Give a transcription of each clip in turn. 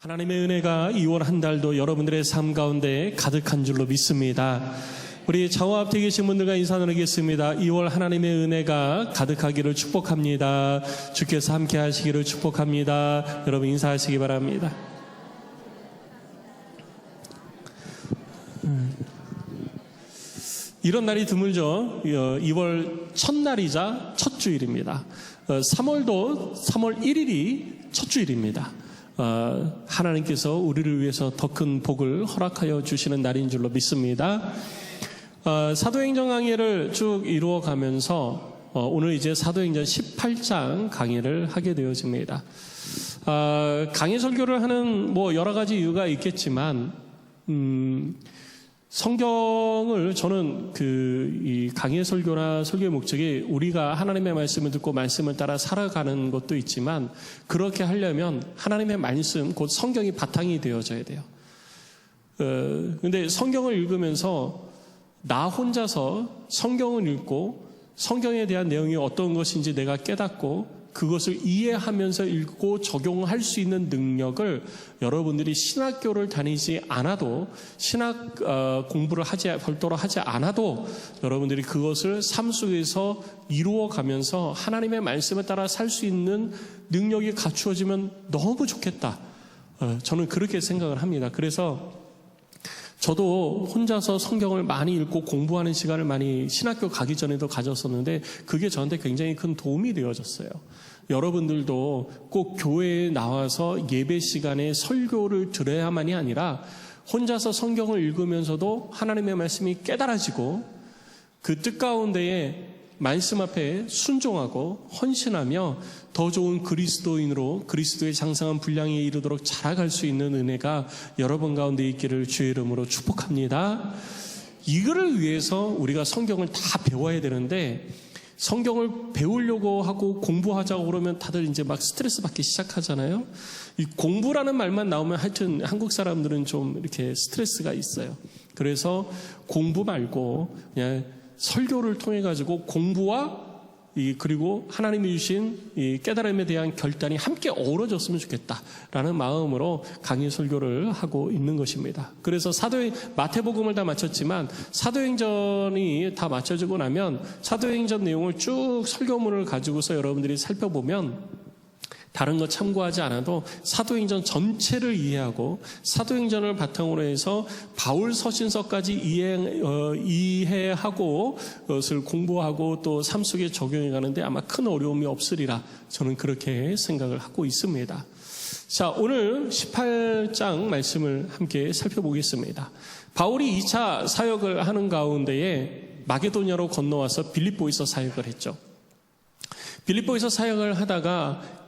하나님의 은혜가 2월 한 달도 여러분들의 삶 가운데 가득한 줄로 믿습니다. 우리 좌우 앞에 계신 분들과 인사 나누겠습니다. 2월 하나님의 은혜가 가득하기를 축복합니다. 주께서 함께 하시기를 축복합니다. 여러분 인사하시기 바랍니다. 이런 날이 드물죠. 2월 첫날이자 첫 주일입니다. 3월 1일이 첫 주일입니다. 하나님께서 우리를 위해서 더 큰 복을 허락하여 주시는 날인 줄로 믿습니다. 사도행전 강의를 쭉 이루어가면서 오늘 이제 사도행전 18장 강의를 하게 되어집니다. 강의 설교를 하는 여러 가지 이유가 있겠지만 성경을 저는 이 강의 설교나 설교의 목적이 우리가 하나님의 말씀을 듣고 말씀을 따라 살아가는 것도 있지만 그렇게 하려면 하나님의 말씀, 곧 성경이 바탕이 되어져야 돼요. 근데 성경을 읽으면서 나 혼자서 성경을 읽고 성경에 대한 내용이 어떤 것인지 내가 깨닫고 그것을 이해하면서 읽고 적용할 수 있는 능력을 여러분들이 신학교를 다니지 않아도 신학 공부를 별도로 하지 않아도 여러분들이 그것을 삶 속에서 이루어가면서 하나님의 말씀에 따라 살 수 있는 능력이 갖추어지면 너무 좋겠다. 저는 그렇게 생각을 합니다. 그래서 저도 혼자서 성경을 많이 읽고 공부하는 시간을 많이 신학교 가기 전에도 가졌었는데 그게 저한테 굉장히 큰 도움이 되어졌어요. 여러분들도 꼭 교회에 나와서 예배 시간에 설교를 들어야만이 아니라 혼자서 성경을 읽으면서도 하나님의 말씀이 깨달아지고 그 뜻 가운데에 말씀 앞에 순종하고 헌신하며 더 좋은 그리스도인으로 그리스도의 장성한 분량에 이르도록 자라갈 수 있는 은혜가 여러분 가운데 있기를 주의 이름으로 축복합니다. 이거를 위해서 우리가 성경을 다 배워야 되는데 성경을 배우려고 하고 공부하자고 그러면 다들 이제 막 스트레스 받기 시작하잖아요. 이 공부라는 말만 나오면 하여튼 한국 사람들은 좀 이렇게 스트레스가 있어요. 그래서 공부 말고 그냥 설교를 통해 가지고 공부와 그리고 하나님이 주신 이 깨달음에 대한 결단이 함께 어우러졌으면 좋겠다라는 마음으로 강의 설교를 하고 있는 것입니다. 그래서 마태복음을 다 마쳤지만 사도행전이 다 마쳐지고 나면 사도행전 내용을 쭉 설교문을 가지고서 여러분들이 살펴보면 다른 거 참고하지 않아도 사도행전 전체를 이해하고 사도행전을 바탕으로 해서 바울 서신서까지 이해하고 그것을 공부하고 또 삶 속에 적용해 가는데 아마 큰 어려움이 없으리라 저는 그렇게 생각을 하고 있습니다. 자, 오늘 18장 말씀을 함께 살펴보겠습니다. 바울이 2차 사역을 하는 가운데에 마게도냐로 건너와서 빌립보에서 사역을 했죠. 빌립보에서 사역을 하다가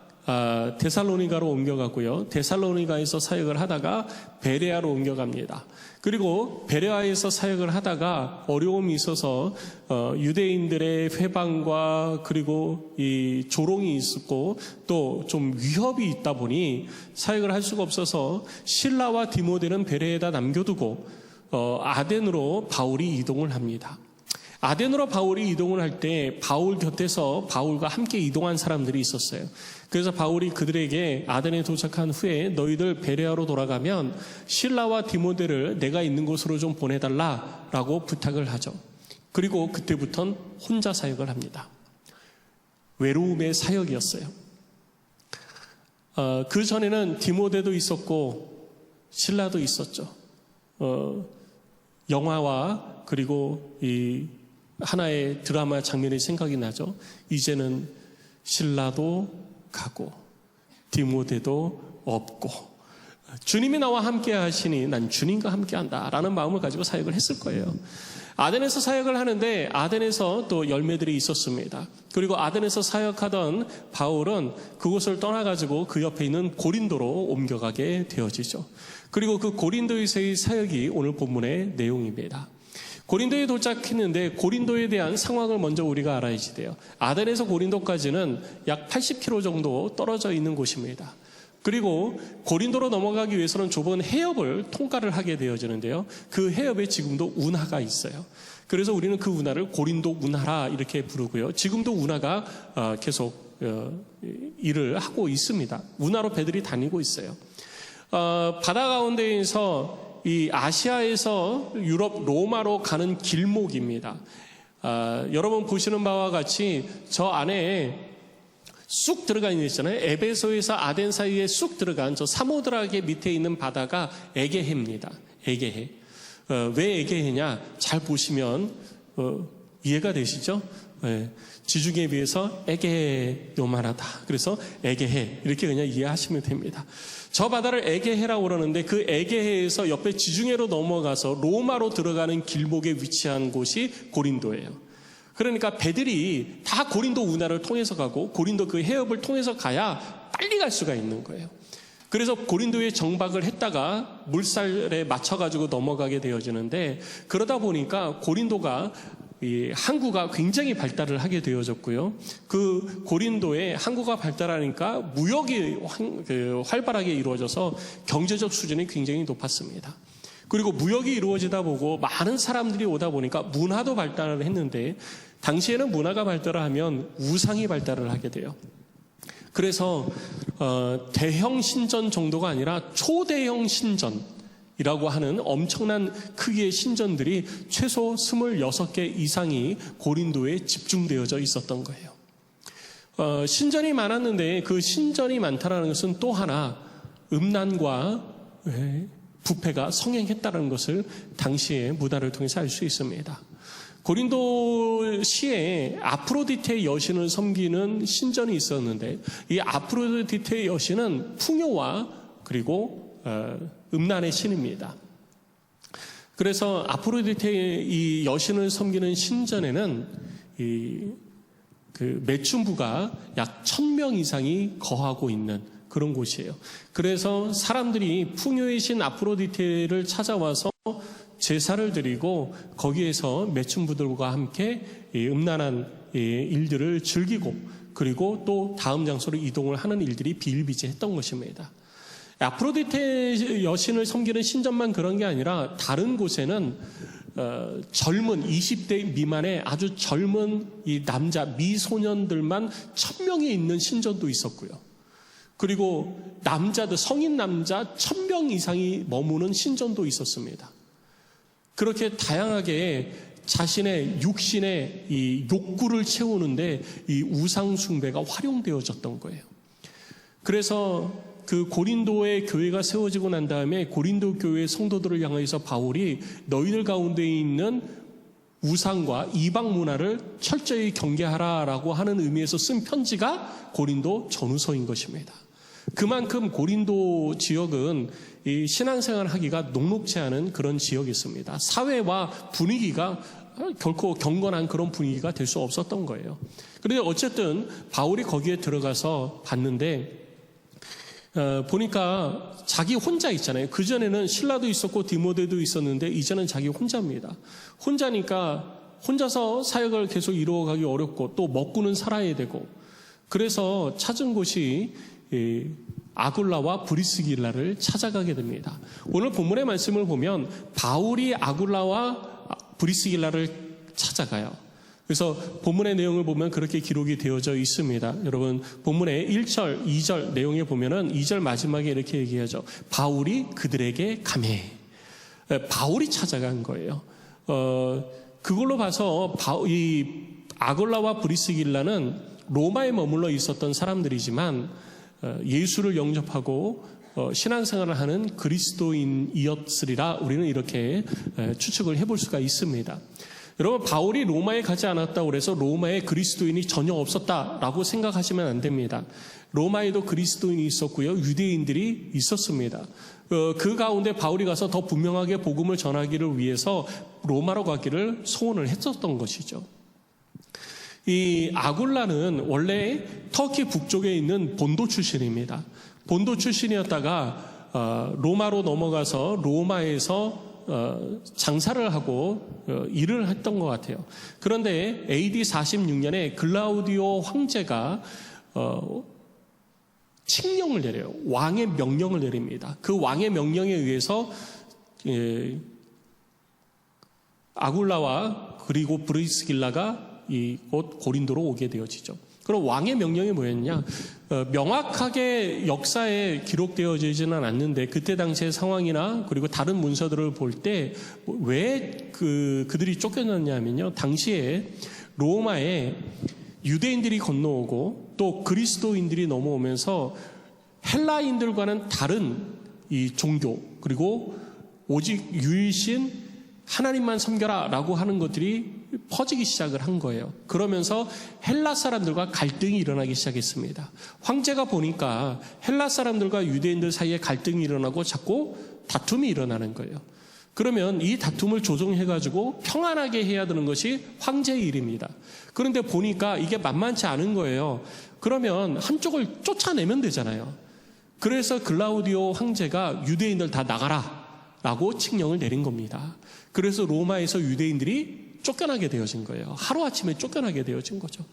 데살로니가로 옮겨가고요. 데살로니가에서 사역을 하다가 베레아로 옮겨갑니다. 그리고 베레아에서 사역을 하다가 어려움이 있어서 유대인들의 회방과 그리고 이 조롱이 있었고 또 좀 위협이 있다 보니 사역을 할 수가 없어서 실라와 디모데는 베레에다 남겨두고 아덴으로 바울이 이동을 합니다. 아덴으로 바울이 이동을 할 때 바울 곁에서 바울과 함께 이동한 사람들이 있었어요. 그래서 바울이 그들에게 아덴에 도착한 후에 너희들 베레아로 돌아가면 실라와 디모데를 내가 있는 곳으로 좀 보내달라라고 부탁을 하죠. 그리고 그때부터는 혼자 사역을 합니다. 외로움의 사역이었어요. 그 전에는 디모데도 있었고 실라도 있었죠. 영화와 그리고 이 하나의 드라마 장면이 생각이 나죠. 이제는 실라도 가고 디모데도 없고 주님이 나와 함께 하시니 난 주님과 함께 한다라는 마음을 가지고 사역을 했을 거예요. 아덴에서 사역을 하는데 아덴에서 또 열매들이 있었습니다. 그리고 아덴에서 사역하던 바울은 그곳을 떠나가지고 그 옆에 있는 고린도로 옮겨가게 되어지죠. 그리고 그 고린도에서의 사역이 오늘 본문의 내용입니다. 고린도에 도착했는데 고린도에 대한 상황을 먼저 우리가 알아야지 돼요. 아덴에서 고린도까지는 약 80km 정도 떨어져 있는 곳입니다. 그리고 고린도로 넘어가기 위해서는 좁은 해협을 통과를 하게 되어지는데요. 그 해협에 지금도 운하가 있어요. 그래서 우리는 그 운하를 고린도 운하라 이렇게 부르고요. 지금도 운하가 계속 일을 하고 있습니다. 운하로 배들이 다니고 있어요. 바다 가운데에서 이 아시아에서 유럽 로마로 가는 길목입니다. 여러분 보시는 바와 같이 저 안에 쑥 들어가 있는 있잖아요. 에베소에서 아덴 사이에 쑥 들어간 저 사모드라게 밑에 있는 바다가 에게해입니다. 에게해. 왜 에게해냐? 잘 보시면 이해가 되시죠? 네. 지중해에 비해서 에게해 요만하다. 그래서 에게해 이렇게 그냥 이해하시면 됩니다. 저 바다를 에게해라고 그러는데 그 에게해에서 옆에 지중해로 넘어가서 로마로 들어가는 길목에 위치한 곳이 고린도예요. 그러니까 배들이 다 고린도 운하를 통해서 가고 고린도 그 해협을 통해서 가야 빨리 갈 수가 있는 거예요. 그래서 고린도에 정박을 했다가 물살에 맞춰가지고 넘어가게 되어지는데 그러다 보니까 고린도가 이 항구가 굉장히 발달을 하게 되어졌고요. 그 고린도에 항구가 발달하니까 무역이 활발하게 이루어져서 경제적 수준이 굉장히 높았습니다. 그리고 무역이 이루어지다 보고 많은 사람들이 오다 보니까 문화도 발달을 했는데 당시에는 문화가 발달을 하면 우상이 발달을 하게 돼요. 그래서 대형 신전 정도가 아니라 초대형 신전이라고 하는 엄청난 크기의 신전들이 최소 26개 이상이 고린도에 집중되어져 있었던 거예요. 신전이 많았는데 그 신전이 많다는 것은 또 하나 음란과 부패가 성행했다는 것을 당시의 문화를 통해서 알 수 있습니다. 고린도시에 아프로디테 여신을 섬기는 신전이 있었는데 이 아프로디테 여신은 풍요와 그리고 음란의 신입니다. 그래서 아프로디테 이 여신을 섬기는 신전에는 그 매춘부가 약 1000명 이상이 거하고 있는 그런 곳이에요. 그래서 사람들이 풍요의 신 아프로디테를 찾아와서 제사를 드리고 거기에서 매춘부들과 함께 음란한 일들을 즐기고 그리고 또 다음 장소로 이동을 하는 일들이 비일비재했던 것입니다. 아프로디테 여신을 섬기는 신전만 그런 게 아니라 다른 곳에는 젊은 20대 미만의 아주 젊은 이 남자 미소년들만 1000명이 있는 신전도 있었고요. 그리고 남자들 성인 남자 1000명 이상이 머무는 신전도 있었습니다. 그렇게 다양하게 자신의 육신의 이 욕구를 채우는데 이 우상 숭배가 활용되어졌던 거예요. 그래서 그 고린도의 교회가 세워지고 난 다음에 고린도 교회 성도들을 향해서 바울이 너희들 가운데 있는 우상과 이방 문화를 철저히 경계하라라고 하는 의미에서 쓴 편지가 고린도 전후서인 것입니다. 그만큼 고린도 지역은 이 신앙생활 하기가 녹록지 않은 그런 지역이었습니다. 사회와 분위기가 결코 경건한 그런 분위기가 될 수 없었던 거예요. 그런데 어쨌든 바울이 거기에 들어가서 봤는데 보니까 자기 혼자 있잖아요. 그전에는 실라도 있었고 디모데도 있었는데 이제는 자기 혼자입니다. 혼자니까 혼자서 사역을 계속 이루어가기 어렵고 또 먹고는 살아야 되고 그래서 찾은 곳이 아굴라와 브리스길라를 찾아가게 됩니다. 오늘 본문의 말씀을 보면 바울이 아굴라와 브리스길라를 찾아가요. 그래서 본문의 내용을 보면 그렇게 기록이 되어져 있습니다. 여러분 본문의 1절, 2절 내용에 보면은 2절 마지막에 이렇게 얘기하죠. 바울이 그들에게 가매. 바울이 찾아간 거예요. 그걸로 봐서 이 아굴라와 브리스길라는 로마에 머물러 있었던 사람들이지만 예수를 영접하고 신앙생활을 하는 그리스도인이었으리라 우리는 이렇게 추측을 해볼 수가 있습니다. 여러분 바울이 로마에 가지 않았다고 해서 로마에 그리스도인이 전혀 없었다라고 생각하시면 안 됩니다. 로마에도 그리스도인이 있었고요. 유대인들이 있었습니다. 그 가운데 바울이 가서 더 분명하게 복음을 전하기를 위해서 로마로 가기를 소원을 했었던 것이죠. 이 아굴라는 원래 터키 북쪽에 있는 본도 출신입니다. 본도 출신이었다가 로마로 넘어가서 로마에서 장사를 하고 일을 했던 것 같아요. 그런데 AD 46년에 글라우디오 황제가 칙령을 내려요. 왕의 명령을 내립니다. 그 왕의 명령에 의해서 아굴라와 그리고 브리스길라가 이곳 고린도로 오게 되어지죠. 그럼 왕의 명령이 뭐였냐? 명확하게 역사에 기록되어지지는 않는데 그때 당시의 상황이나 그리고 다른 문서들을 볼 때 왜 그들이 쫓겨났냐면요. 당시에 로마에 유대인들이 건너오고 또 그리스도인들이 넘어오면서 헬라인들과는 다른 이 종교 그리고 오직 유일신 하나님만 섬겨라 라고 하는 것들이 퍼지기 시작을 한 거예요. 그러면서 헬라 사람들과 갈등이 일어나기 시작했습니다. 황제가 보니까 헬라 사람들과 유대인들 사이에 갈등이 일어나고 자꾸 다툼이 일어나는 거예요. 그러면 이 다툼을 조정해가지고 평안하게 해야 되는 것이 황제의 일입니다. 그런데 보니까 이게 만만치 않은 거예요. 그러면 한쪽을 쫓아내면 되잖아요. 그래서 글라우디오 황제가 유대인들 다 나가라 라고 칙령을 내린 겁니다. 그래서 로마에서 유대인들이 쫓겨나게 되어진 거예요. 하루아침에 쫓겨나게 되어진 거죠.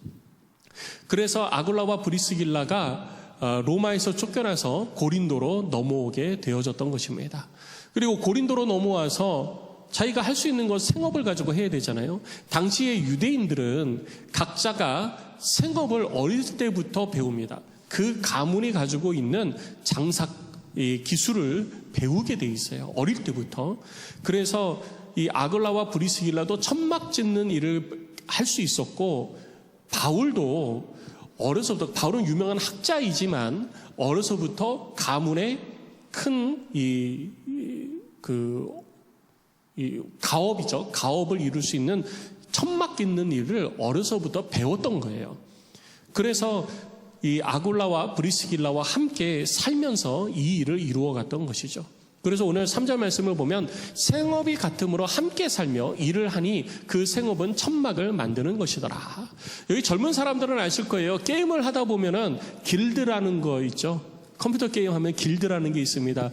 그래서 아굴라와 브리스길라가 로마에서 쫓겨나서 고린도로 넘어오게 되어졌던 것입니다. 그리고 고린도로 넘어와서 자기가 할 수 있는 것 생업을 가지고 해야 되잖아요. 당시의 유대인들은 각자가 생업을 어릴 때부터 배웁니다. 그 가문이 가지고 있는 장사 기술을 배우게 돼 있어요. 어릴 때부터. 그래서 이 아글라와 브리스길라도 천막 짓는 일을 할 수 있었고 바울도 어려서부터 바울은 유명한 학자이지만 어려서부터 가문의 큰 가업이죠. 가업을 이룰 수 있는 천막 짓는 일을 어려서부터 배웠던 거예요. 그래서 이 아굴라와 브리스길라와 함께 살면서 이 일을 이루어갔던 것이죠. 그래서 오늘 3절 말씀을 보면 생업이 같음으로 함께 살며 일을 하니 그 생업은 천막을 만드는 것이더라. 여기 젊은 사람들은 아실 거예요. 게임을 하다 보면은 길드라는 거 있죠. 컴퓨터 게임 하면 길드라는 게 있습니다.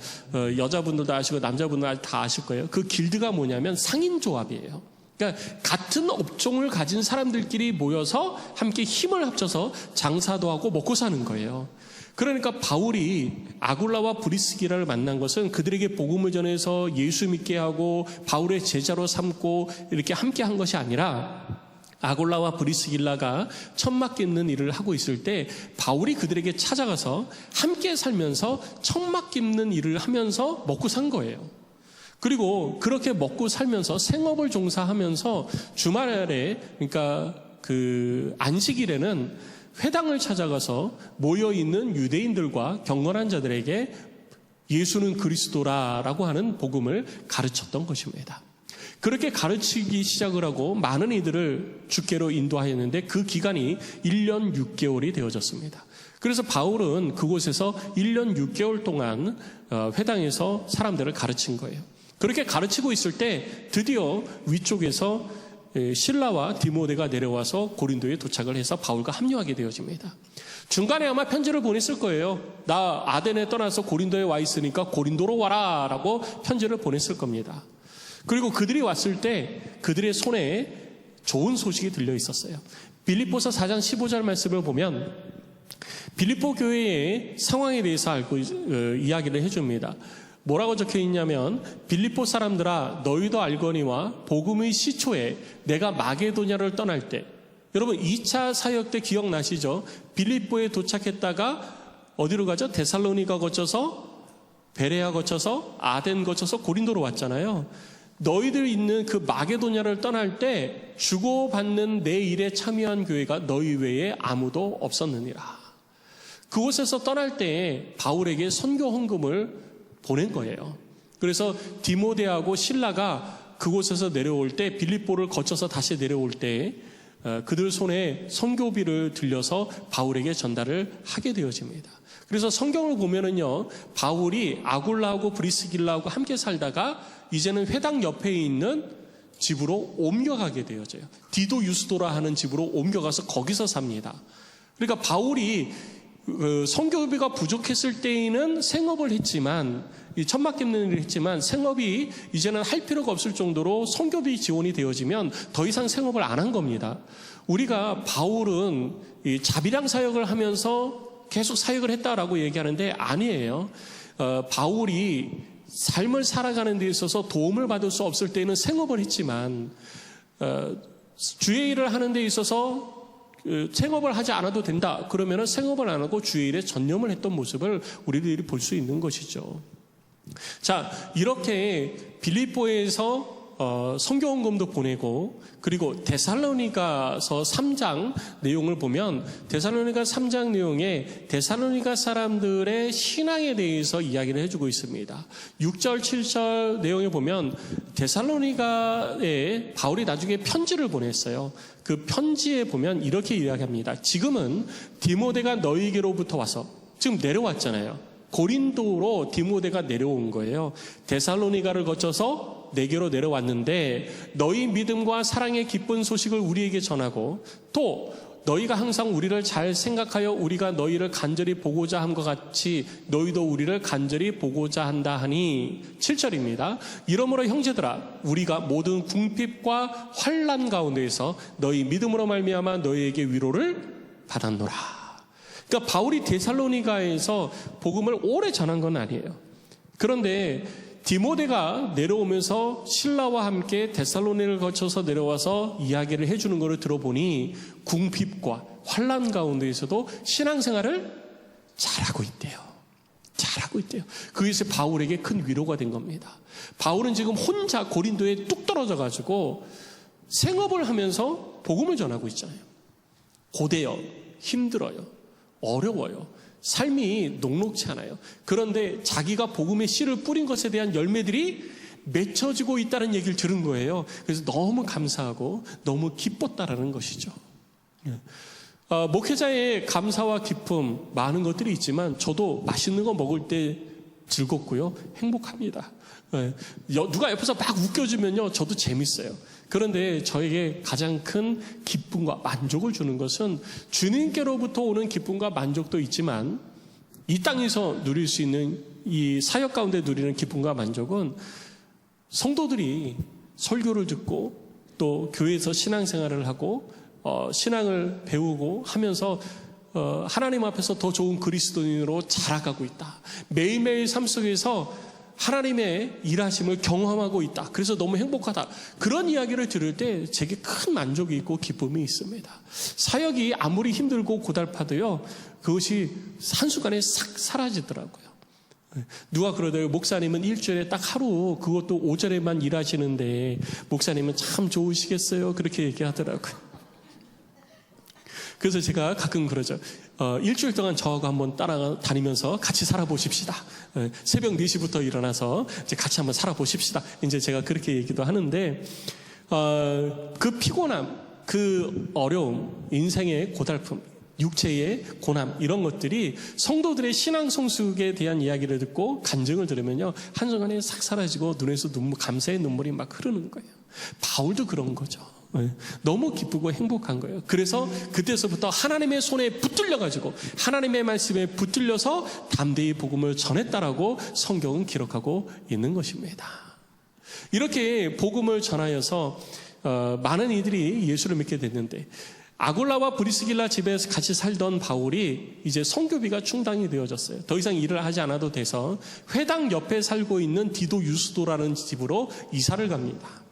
여자분들도 아시고 남자분들 다 아실 거예요. 그 길드가 뭐냐면 상인조합이에요. 그러니까 같은 업종을 가진 사람들끼리 모여서 함께 힘을 합쳐서 장사도 하고 먹고 사는 거예요. 그러니까 바울이 아굴라와 브리스길라를 만난 것은 그들에게 복음을 전해서 예수 믿게 하고 바울의 제자로 삼고 이렇게 함께 한 것이 아니라 아굴라와 브리스길라가 천막 깁는 일을 하고 있을 때 바울이 그들에게 찾아가서 함께 살면서 천막 깁는 일을 하면서 먹고 산 거예요. 그리고 그렇게 먹고 살면서 생업을 종사하면서 주말에 그러니까 그 안식일에는 회당을 찾아가서 모여있는 유대인들과 경건한 자들에게 예수는 그리스도라라고 하는 복음을 가르쳤던 것입니다. 그렇게 가르치기 시작을 하고 많은 이들을 주께로 인도하였는데 그 기간이 1년 6개월이 되어졌습니다. 그래서 바울은 그곳에서 1년 6개월 동안 회당에서 사람들을 가르친 거예요. 그렇게 가르치고 있을 때 드디어 위쪽에서 실라와 디모데가 내려와서 고린도에 도착을 해서 바울과 합류하게 되어집니다. 중간에 아마 편지를 보냈을 거예요. 나 아덴에 떠나서 고린도에 와 있으니까 고린도로 와라 라고 편지를 보냈을 겁니다. 그리고 그들이 왔을 때 그들의 손에 좋은 소식이 들려 있었어요. 빌립보서 4장 15절 말씀을 보면 빌립보 교회의 상황에 대해서 알고 이야기를 해줍니다. 뭐라고 적혀 있냐면 빌립보 사람들아 너희도 알거니와 복음의 시초에 내가 마게도냐를 떠날 때 여러분 2차 사역 때 기억나시죠? 빌립보에 도착했다가 어디로 가죠? 데살로니가 거쳐서 베레아 거쳐서 아덴 거쳐서 고린도로 왔잖아요. 너희들 있는 그 마게도냐를 떠날 때 주고받는 내 일에 참여한 교회가 너희 외에 아무도 없었느니라. 그곳에서 떠날 때 바울에게 선교 헌금을 보낸 거예요. 그래서 디모데하고 실라가 그곳에서 내려올 때 빌립보를 거쳐서 다시 내려올 때 그들 손에 선교비를 들려서 바울에게 전달을 하게 되어집니다. 그래서 성경을 보면은요, 바울이 아굴라하고 브리스길라하고 함께 살다가 이제는 회당 옆에 있는 집으로 옮겨가게 되어져요. 디도 유스도라 하는 집으로 옮겨가서 거기서 삽니다. 그러니까 바울이 선교비가 부족했을 때에는 생업을 했지만 이 천막 깁는 일을 했지만 생업이 이제는 할 필요가 없을 정도로 선교비 지원이 되어지면 더 이상 생업을 안 한 겁니다. 우리가 바울은 이 자비량 사역을 하면서 계속 사역을 했다라고 얘기하는데 아니에요. 바울이 삶을 살아가는 데 있어서 도움을 받을 수 없을 때는 생업을 했지만 주의 일을 하는 데 있어서 생업을 하지 않아도 된다. 그러면은 생업을 안 하고 주일에 전념을 했던 모습을 우리들이 볼 수 있는 것이죠. 자, 이렇게 빌립보에서 선교원금도 보내고, 그리고 데살로니가서 3장 내용을 보면 데살로니가 3장 내용에 데살로니가 사람들의 신앙에 대해서 이야기를 해주고 있습니다. 6절 7절 내용에 보면 데살로니가에 바울이 나중에 편지를 보냈어요. 그 편지에 보면 이렇게 이야기합니다. 지금은 디모데가 너희에게로부터 와서, 지금 내려왔잖아요. 고린도로 디모데가 내려온 거예요. 데살로니가를 거쳐서 내게로 내려왔는데 너희 믿음과 사랑의 기쁜 소식을 우리에게 전하고, 또 너희가 항상 우리를 잘 생각하여 우리가 너희를 간절히 보고자 함과 같이 너희도 우리를 간절히 보고자 한다 하니. 7절입니다. 이러므로 형제들아, 우리가 모든 궁핍과 환난 가운데에서 너희 믿음으로 말미암아 너희에게 위로를 받았노라. 그러니까 바울이 데살로니가에서 복음을 오래 전한 건 아니에요. 그런데 디모데가 내려오면서 신라와 함께 데살로니가를 거쳐서 내려와서 이야기를 해주는 것을 들어보니 궁핍과 환난 가운데에서도 신앙생활을 잘하고 있대요. 잘하고 있대요. 그것이 바울에게 큰 위로가 된 겁니다. 바울은 지금 혼자 고린도에 뚝 떨어져가지고 생업을 하면서 복음을 전하고 있잖아요. 고대요, 힘들어요, 어려워요. 삶이 녹록지 않아요. 그런데 자기가 복음의 씨를 뿌린 것에 대한 열매들이 맺혀지고 있다는 얘기를 들은 거예요. 그래서 너무 감사하고 너무 기뻤다라는 것이죠. 목회자의 감사와 기쁨 많은 것들이 있지만 저도 맛있는 거 먹을 때 즐겁고요, 행복합니다. 누가 옆에서 막 웃겨주면요, 저도 재밌어요. 그런데 저에게 가장 큰 기쁨과 만족을 주는 것은 주님께로부터 오는 기쁨과 만족도 있지만, 이 땅에서 누릴 수 있는 이 사역 가운데 누리는 기쁨과 만족은 성도들이 설교를 듣고 또 교회에서 신앙생활을 하고 신앙을 배우고 하면서 하나님 앞에서 더 좋은 그리스도인으로 자라가고 있다. 매일매일 삶 속에서 하나님의 일하심을 경험하고 있다. 그래서 너무 행복하다. 그런 이야기를 들을 때 제게 큰 만족이 있고 기쁨이 있습니다. 사역이 아무리 힘들고 고달파도요, 그것이 한순간에 싹 사라지더라고요. 누가 그러더라고요. 목사님은 일주일에 딱 하루, 그것도 오전에만 일하시는데 목사님은 참 좋으시겠어요. 그렇게 얘기하더라고요. 그래서 제가 가끔 그러죠. 일주일 동안 저하고 한번 따라다니면서 같이 살아보십시다. 새벽 4시부터 일어나서 이제 같이 한번 살아보십시다. 이제 제가 그렇게 얘기도 하는데, 그 피곤함, 그 어려움, 인생의 고달픔, 육체의 고남, 이런 것들이 성도들의 신앙 성숙에 대한 이야기를 듣고 간증을 들으면요, 한순간에 싹 사라지고 눈에서 감사의 눈물이 막 흐르는 거예요. 바울도 그런 거죠. 너무 기쁘고 행복한 거예요. 그래서 그때서부터 하나님의 손에 붙들려가지고 하나님의 말씀에 붙들려서 담대히 복음을 전했다라고 성경은 기록하고 있는 것입니다. 이렇게 복음을 전하여서 많은 이들이 예수를 믿게 됐는데, 아굴라와 브리스길라 집에서 같이 살던 바울이 이제 선교비가 충당이 되어졌어요. 더 이상 일을 하지 않아도 돼서 회당 옆에 살고 있는 디도 유스도라는 집으로 이사를 갑니다.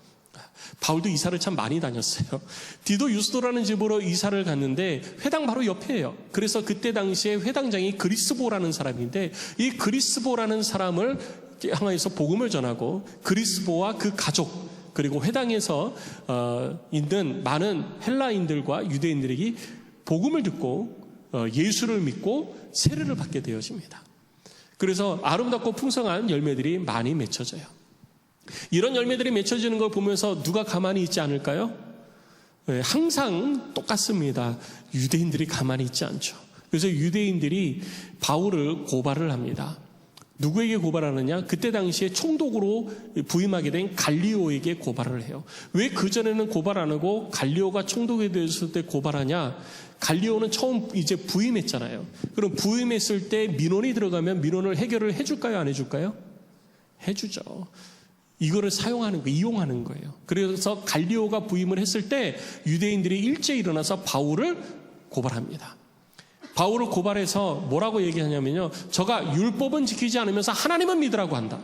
바울도 이사를 참 많이 다녔어요. 디도 유스도라는 집으로 이사를 갔는데 회당 바로 옆이에요. 그래서 그때 당시에 회당장이 그리스보라는 사람인데, 이 그리스보라는 사람을 향해서 복음을 전하고 그리스보와 그 가족, 그리고 회당에서 있는 많은 헬라인들과 유대인들에게 복음을 듣고 예수를 믿고 세례를 받게 되어집니다. 그래서 아름답고 풍성한 열매들이 많이 맺혀져요. 이런 열매들이 맺혀지는 걸 보면서 누가 가만히 있지 않을까요? 항상 똑같습니다. 유대인들이 가만히 있지 않죠. 그래서 유대인들이 바울을 고발을 합니다. 누구에게 고발하느냐? 그때 당시에 총독으로 부임하게 된 갈리오에게 고발을 해요. 왜 그전에는 고발 안 하고 갈리오가 총독이 됐을 때 고발하냐? 갈리오는 처음 이제 부임했잖아요. 그럼 부임했을 때 민원이 들어가면 민원을 해결을 해줄까요? 안 해줄까요? 해주죠. 이거를 사용하는 거, 이용하는 거예요. 그래서 갈리오가 부임을 했을 때 유대인들이 일제히 일어나서 바울을 고발합니다. 바울을 고발해서 뭐라고 얘기하냐면요, 저가 율법은 지키지 않으면서 하나님은 믿으라고 한다.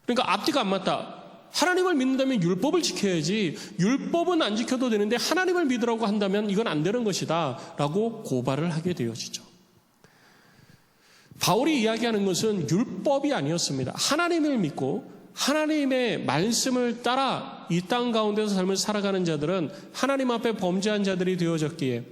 그러니까 앞뒤가 안 맞다. 하나님을 믿는다면 율법을 지켜야지, 율법은 안 지켜도 되는데 하나님을 믿으라고 한다면 이건 안 되는 것이다 라고 고발을 하게 되어지죠. 바울이 이야기하는 것은 율법이 아니었습니다. 하나님을 믿고 하나님의 말씀을 따라 이 땅 가운데서 삶을 살아가는 자들은 하나님 앞에 범죄한 자들이 되어졌기에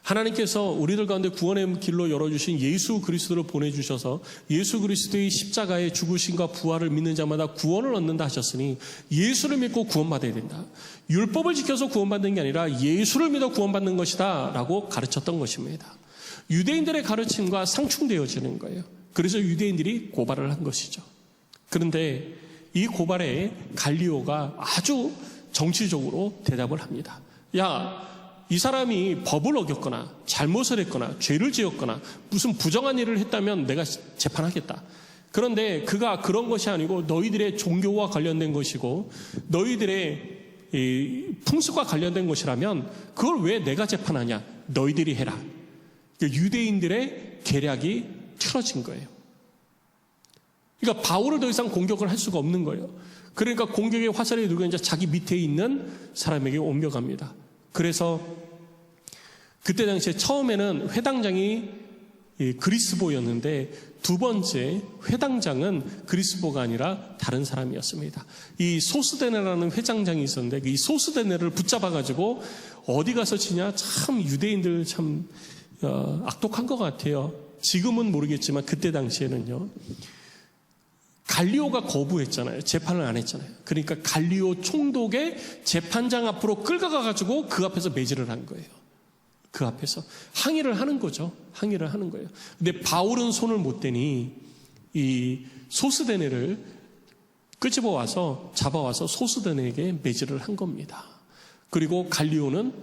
하나님께서 우리들 가운데 구원의 길로 열어주신 예수 그리스도를 보내주셔서 예수 그리스도의 십자가의 죽으심과 부활을 믿는 자마다 구원을 얻는다 하셨으니 예수를 믿고 구원받아야 된다. 율법을 지켜서 구원받는 게 아니라 예수를 믿어 구원받는 것이다 라고 가르쳤던 것입니다. 유대인들의 가르침과 상충되어지는 거예요. 그래서 유대인들이 고발을 한 것이죠. 그런데 이 고발에 갈리오가 아주 정치적으로 대답을 합니다. 야, 이 사람이 법을 어겼거나 잘못을 했거나 죄를 지었거나 무슨 부정한 일을 했다면 내가 재판하겠다. 그런데 그가 그런 것이 아니고 너희들의 종교와 관련된 것이고 너희들의 풍습과 관련된 것이라면 그걸 왜 내가 재판하냐? 너희들이 해라. 유대인들의 계략이 틀어진 거예요. 그러니까 바울을 더 이상 공격을 할 수가 없는 거예요. 그러니까 공격의 화살이 누가 이제 자기 밑에 있는 사람에게 옮겨갑니다. 그래서 그때 당시에 처음에는 회당장이 그리스보였는데 두 번째 회당장은 그리스보가 아니라 다른 사람이었습니다. 이 소스데네라는 회장장이 있었는데 이 소스데네를 붙잡아가지고 어디 가서 치냐? 참 유대인들 참 악독한 것 같아요. 지금은 모르겠지만 그때 당시에는요. 갈리오가 거부했잖아요. 재판을 안 했잖아요. 그러니까 갈리오 총독의 재판장 앞으로 끌어가가지고 그 앞에서 매질을 한 거예요. 그 앞에서 항의를 하는 거죠. 항의를 하는 거예요. 근데 바울은 손을 못 대니 이 소스데네를 끄집어 와서 잡아와서 소스데네에게 매질을 한 겁니다. 그리고 갈리오는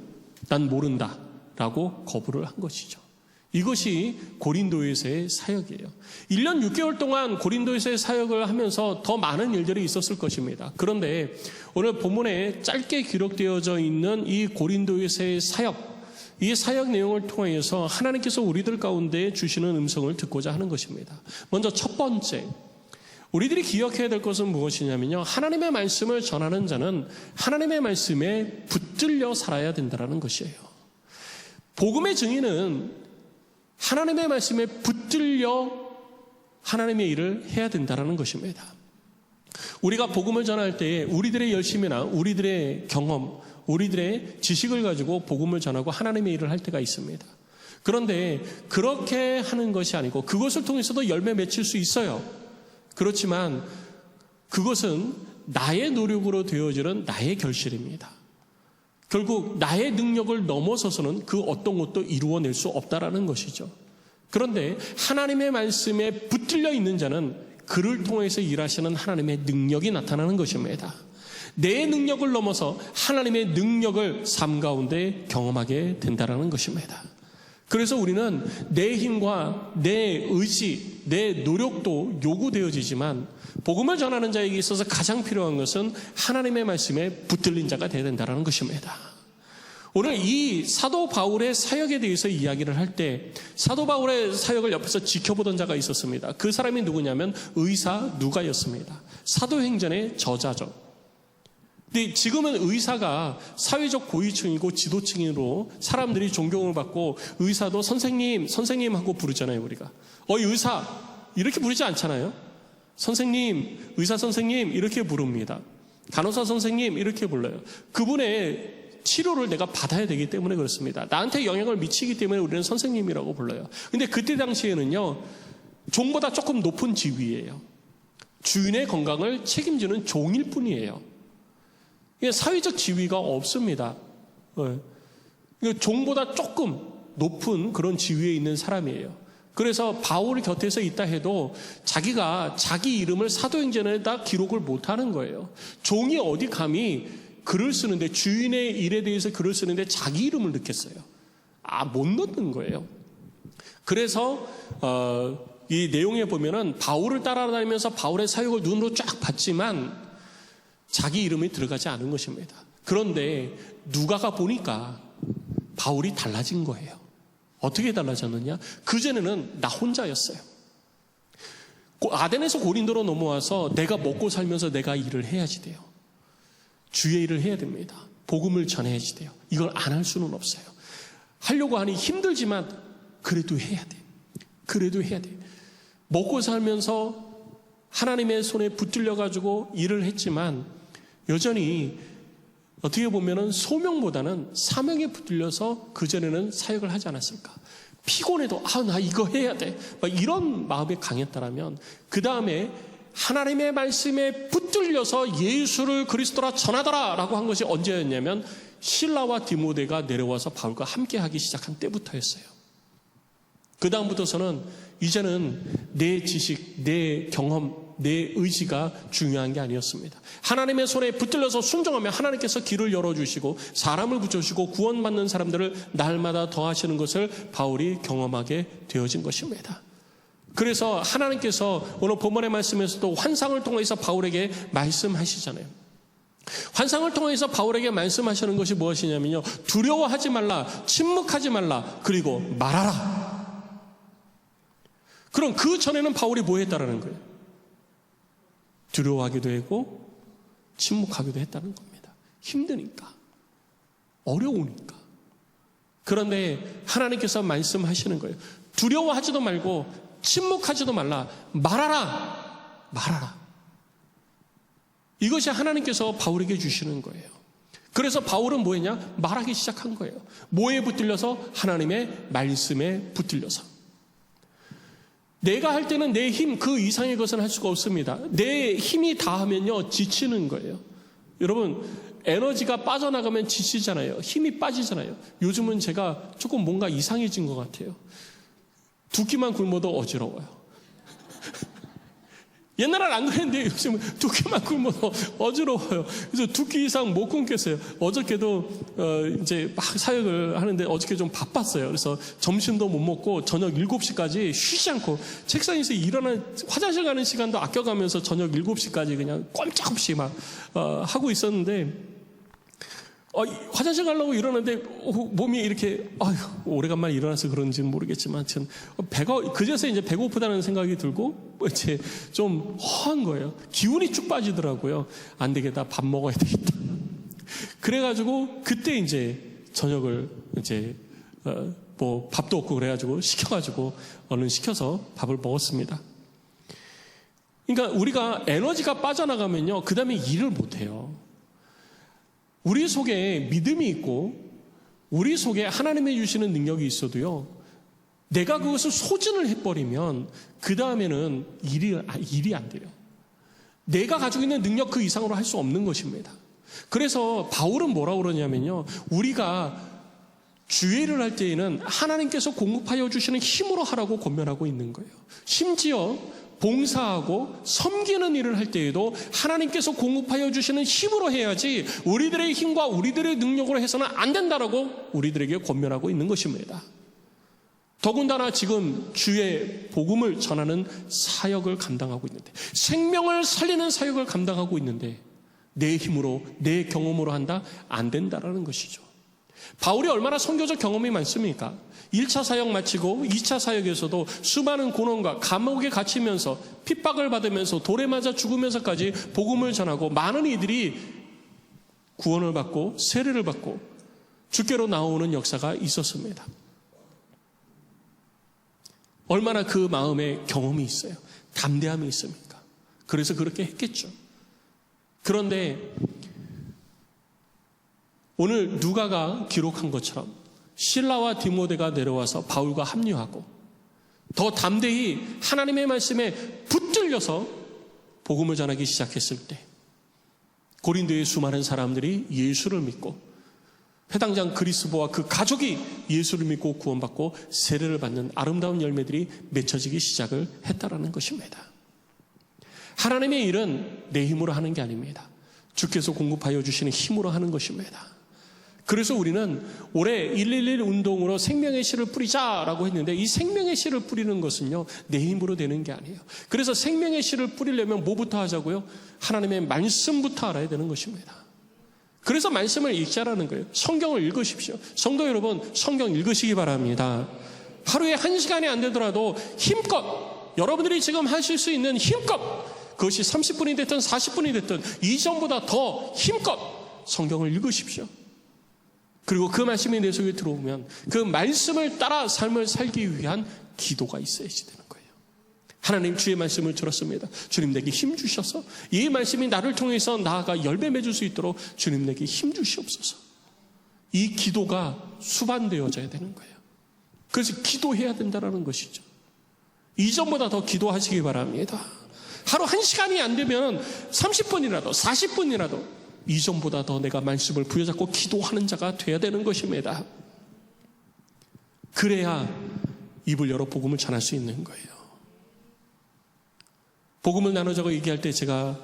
난 모른다 라고 거부를 한 것이죠. 이것이 고린도에서의 사역이에요. 1년 6개월 동안 고린도에서의 사역을 하면서 더 많은 일들이 있었을 것입니다. 그런데 오늘 본문에 짧게 기록되어져 있는 이 고린도에서의 사역, 이 사역 내용을 통해서 하나님께서 우리들 가운데 주시는 음성을 듣고자 하는 것입니다. 먼저 첫 번째, 우리들이 기억해야 될 것은 무엇이냐면요. 하나님의 말씀을 전하는 자는 하나님의 말씀에 붙들려 살아야 된다는 것이에요. 복음의 증인은 하나님의 말씀에 붙들려 하나님의 일을 해야 된다는 것입니다. 우리가 복음을 전할 때에 우리들의 열심이나 우리들의 경험, 우리들의 지식을 가지고 복음을 전하고 하나님의 일을 할 때가 있습니다. 그런데 그렇게 하는 것이 아니고 그것을 통해서도 열매 맺힐 수 있어요. 그렇지만 그것은 나의 노력으로 되어지는 나의 결실입니다. 결국 나의 능력을 넘어서서는 그 어떤 것도 이루어낼 수 없다라는 것이죠. 그런데 하나님의 말씀에 붙들려 있는 자는 그를 통해서 일하시는 하나님의 능력이 나타나는 것입니다. 내 능력을 넘어서 하나님의 능력을 삶 가운데 경험하게 된다는 것입니다. 그래서 우리는 내 힘과 내 의지, 내 노력도 요구되어지지만 복음을 전하는 자에게 있어서 가장 필요한 것은 하나님의 말씀에 붙들린 자가 되어야 된다는 것입니다. 오늘 이 사도 바울의 사역에 대해서 이야기를 할 때 사도 바울의 사역을 옆에서 지켜보던 자가 있었습니다. 그 사람이 누구냐면 의사 누가였습니다. 사도행전의 저자죠. 근데 지금은 의사가 사회적 고위층이고 지도층으로 사람들이 존경을 받고 의사도 선생님, 선생님 하고 부르잖아요, 우리가. 어이 의사 이렇게 부르지 않잖아요. 선생님, 의사 선생님 이렇게 부릅니다. 간호사 선생님 이렇게 불러요. 그분의 치료를 내가 받아야 되기 때문에 그렇습니다. 나한테 영향을 미치기 때문에 우리는 선생님이라고 불러요. 근데 그때 당시에는요, 종보다 조금 높은 지위예요. 주인의 건강을 책임지는 종일 뿐이에요. 사회적 지위가 없습니다. 종보다 조금 높은 그런 지위에 있는 사람이에요. 그래서 바울 곁에서 있다 해도 자기가 자기 이름을 사도행전에다 기록을 못하는 거예요. 종이 어디 감히 글을 쓰는데, 주인의 일에 대해서 글을 쓰는데 자기 이름을 넣겠어요. 못 넣는 거예요. 그래서 이 내용에 보면은 바울을 따라다니면서 바울의 사역을 눈으로 쫙 봤지만 자기 이름이 들어가지 않은 것입니다. 그런데 누가가 보니까 바울이 달라진 거예요. 어떻게 달라졌느냐? 그전에는 나 혼자였어요. 아덴에서 고린도로 넘어와서 내가 먹고 살면서 내가 일을 해야지 돼요. 주의 일을 해야 됩니다. 복음을 전해야지 돼요. 이걸 안 할 수는 없어요. 하려고 하니 힘들지만 그래도 해야 돼. 그래도 해야 돼. 먹고 살면서 하나님의 손에 붙들려가지고 일을 했지만 여전히 어떻게 보면은 소명보다는 사명에 붙들려서 그전에는 사역을 하지 않았을까. 피곤해도 나 이거 해야 돼. 이런 마음이 강했다라면 그 다음에 하나님의 말씀에 붙들려서 예수를 그리스도라 전하더라라고 한 것이 언제였냐면 실라와 디모데가 내려와서 바울과 함께하기 시작한 때부터였어요. 그 다음부터서는 이제는 내 지식, 내 경험, 내 의지가 중요한 게 아니었습니다. 하나님의 손에 붙들려서 순종하면 하나님께서 길을 열어주시고 사람을 붙여주시고 구원받는 사람들을 날마다 더하시는 것을 바울이 경험하게 되어진 것입니다. 그래서 하나님께서 오늘 본문의 말씀에서도 환상을 통해서 바울에게 말씀하시잖아요. 환상을 통해서 바울에게 말씀하시는 것이 무엇이냐면요, 두려워하지 말라, 침묵하지 말라, 그리고 말하라. 그럼 그 전에는 바울이 뭐 했다라는 거예요? 두려워하기도 했고 침묵하기도 했다는 겁니다. 힘드니까, 어려우니까. 그런데 하나님께서 말씀하시는 거예요. 두려워하지도 말고 침묵하지도 말라, 말하라, 말하라. 이것이 하나님께서 바울에게 주시는 거예요. 그래서 바울은 뭐 했냐? 말하기 시작한 거예요. 뭐에 붙들려서? 하나님의 말씀에 붙들려서. 내가 할 때는 내 힘 그 이상의 것은 할 수가 없습니다. 내 힘이 다하면요 지치는 거예요. 여러분, 에너지가 빠져나가면 지치잖아요. 힘이 빠지잖아요. 요즘은 제가 조금 뭔가 이상해진 것 같아요. 두 끼만 굶어도 어지러워요. 옛날엔 안 그랬는데 요즘은 두 끼만 굶어도 어지러워요. 그래서 두 끼 이상 못 굶겠어요. 어저께도 이제 막 사역을 하는데 어저께 좀 바빴어요. 그래서 점심도 못 먹고 저녁 7시까지 쉬지 않고 책상에서 화장실 가는 시간도 아껴가면서 저녁 7시까지 그냥 꼼짝없이 막 하고 있었는데 화장실 가려고 일어났는데 몸이 이렇게 오래간만에 일어나서 그런지는 모르겠지만 배가 그제서 이제 배고프다는 생각이 들고 이제 좀 허한 거예요. 기운이 쭉 빠지더라고요. 안 되겠다, 밥 먹어야 되겠다. 그래가지고 그때 이제 저녁을 이제 뭐 밥도 없고 그래가지고 시켜가지고 얼른 시켜서 밥을 먹었습니다. 그러니까 우리가 에너지가 빠져나가면요 그 다음에 일을 못해요. 우리 속에 믿음이 있고 우리 속에 하나님이 주시는 능력이 있어도요, 내가 그것을 소진을 해버리면 그 다음에는 일이 안 돼요. 내가 가지고 있는 능력 그 이상으로 할 수 없는 것입니다. 그래서 바울은 뭐라고 그러냐면요, 우리가 주의를 할 때에는 하나님께서 공급하여 주시는 힘으로 하라고 권면하고 있는 거예요. 심지어 봉사하고 섬기는 일을 할 때에도 하나님께서 공급하여 주시는 힘으로 해야지 우리들의 힘과 우리들의 능력으로 해서는 안 된다라고 우리들에게 권면하고 있는 것입니다. 더군다나 지금 주의 복음을 전하는 사역을 감당하고 있는데, 생명을 살리는 사역을 감당하고 있는데 내 힘으로 내 경험으로 한다? 안 된다라는 것이죠. 바울이 얼마나 선교적 경험이 많습니까? 1차 사역 마치고 2차 사역에서도 수많은 고난과 감옥에 갇히면서 핍박을 받으면서 돌에 맞아 죽으면서까지 복음을 전하고 많은 이들이 구원을 받고 세례를 받고 주께로 나오는 역사가 있었습니다. 얼마나 그 마음에 경험이 있어요. 담대함이 있습니까? 그래서 그렇게 했겠죠. 그런데 오늘 누가가 기록한 것처럼 실라와 디모데가 내려와서 바울과 합류하고 더 담대히 하나님의 말씀에 붙들려서 복음을 전하기 시작했을 때 고린도의 수많은 사람들이 예수를 믿고 회당장 그리스도와 그 가족이 예수를 믿고 구원받고 세례를 받는 아름다운 열매들이 맺혀지기 시작을 했다라는 것입니다. 하나님의 일은 내 힘으로 하는 게 아닙니다. 주께서 공급하여 주시는 힘으로 하는 것입니다. 그래서 우리는 올해 111 운동으로 생명의 씨를 뿌리자라고 했는데, 이 생명의 씨를 뿌리는 것은요 내 힘으로 되는 게 아니에요. 그래서 생명의 씨를 뿌리려면 뭐부터 하자고요? 하나님의 말씀부터 알아야 되는 것입니다. 그래서 말씀을 읽자라는 거예요. 성경을 읽으십시오. 성도 여러분, 성경 읽으시기 바랍니다. 하루에 1시간이 안 되더라도 힘껏 여러분들이 지금 하실 수 있는 힘껏, 그것이 30분이 됐든 40분이 됐든 이전보다 더 힘껏 성경을 읽으십시오. 그리고 그 말씀이 내 속에 들어오면 그 말씀을 따라 삶을 살기 위한 기도가 있어야지 되는 거예요. 하나님, 주의 말씀을 들었습니다. 주님 내게 힘 주셔서 이 말씀이 나를 통해서 나아가 열매 맺을 수 있도록 주님 내게 힘 주시옵소서. 이 기도가 수반되어져야 되는 거예요. 그래서 기도해야 된다는 것이죠. 이전보다 더 기도하시기 바랍니다. 하루 1시간이 안 되면 30분이라도 40분이라도 이전보다 더 내가 말씀을 부여잡고 기도하는 자가 돼야 되는 것입니다. 그래야 입을 열어 복음을 전할 수 있는 거예요. 복음을 나누자고 얘기할 때 제가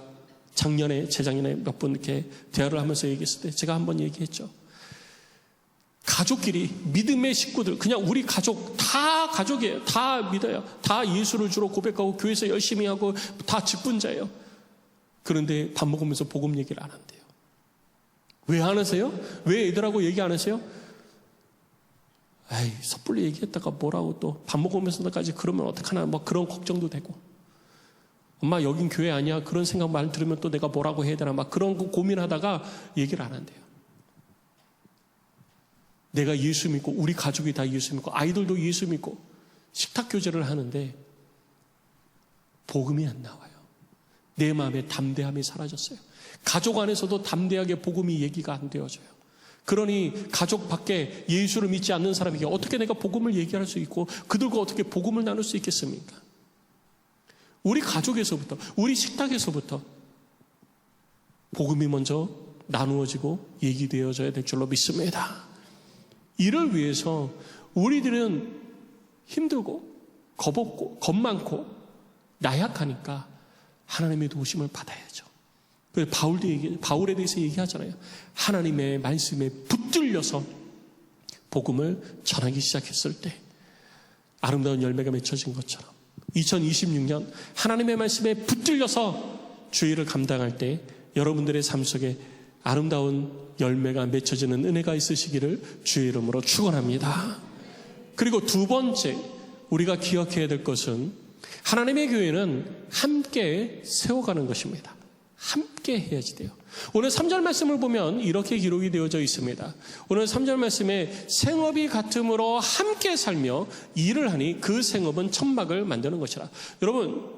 작년에, 재작년에 몇 번 이렇게 대화를 하면서 얘기했을 때 제가 한번 얘기했죠. 가족끼리, 믿음의 식구들, 그냥 우리 가족, 다 가족이에요. 다 믿어요. 다 예수를 주로 고백하고 교회에서 열심히 하고 다 직분자예요. 그런데 밥 먹으면서 복음 얘기를 안 한대요. 왜 안 하세요? 왜 애들하고 얘기 안 하세요? 아이, 섣불리 얘기했다가 뭐라고 또 밥 먹으면서까지 그러면 어떡하나, 뭐 그런 걱정도 되고. 엄마 여긴 교회 아니야. 그런 생각 말 들으면 또 내가 뭐라고 해야 되나, 막 그런 거 고민하다가 얘기를 안 한대요. 내가 예수 믿고 우리 가족이 다 예수 믿고 아이들도 예수 믿고 식탁 교제를 하는데 복음이 안 나와요. 내 마음에 담대함이 사라졌어요. 가족 안에서도 담대하게 복음이 얘기가 안 되어져요. 그러니 가족 밖에 예수를 믿지 않는 사람에게 어떻게 내가 복음을 얘기할 수 있고 그들과 어떻게 복음을 나눌 수 있겠습니까? 우리 가족에서부터, 우리 식탁에서부터 복음이 먼저 나누어지고 얘기되어져야 될 줄로 믿습니다. 이를 위해서 우리들은 힘들고 겁없고 겁 많고 나약하니까 하나님의 도우심을 받아야죠. 그래서 바울에 대해서 얘기하잖아요. 하나님의 말씀에 붙들려서 복음을 전하기 시작했을 때 아름다운 열매가 맺혀진 것처럼 2026년 하나님의 말씀에 붙들려서 주의를 감당할 때 여러분들의 삶 속에 아름다운 열매가 맺혀지는 은혜가 있으시기를 주의 이름으로 축원합니다. 그리고 두 번째 우리가 기억해야 될 것은 하나님의 교회는 함께 세워가는 것입니다. 함께 해야지 돼요. 오늘 3절 말씀을 보면 이렇게 기록이 되어져 있습니다. 오늘 3절 말씀에 생업이 같음으로 함께 살며 일을 하니 그 생업은 천막을 만드는 것이라. 여러분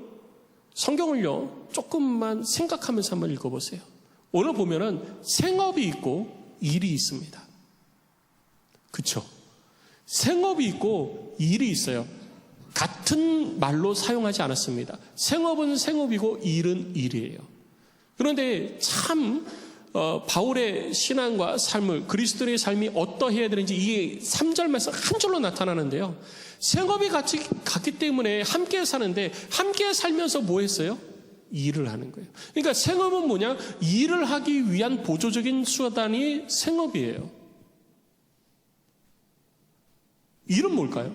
성경을요 조금만 생각하면서 한번 읽어보세요. 오늘 보면은 생업이 있고 일이 있습니다. 그렇죠? 생업이 있고 일이 있어요. 같은 말로 사용하지 않았습니다. 생업은 생업이고 일은 일이에요. 그런데 참 바울의 신앙과 삶을, 그리스도의 삶이 어떠해야 되는지 이게 3절 말씀 한 줄로 나타나는데요. 생업이 같기 때문에 함께 사는데 함께 살면서 뭐 했어요? 일을 하는 거예요. 그러니까 생업은 뭐냐? 일을 하기 위한 보조적인 수단이 생업이에요. 일은 뭘까요?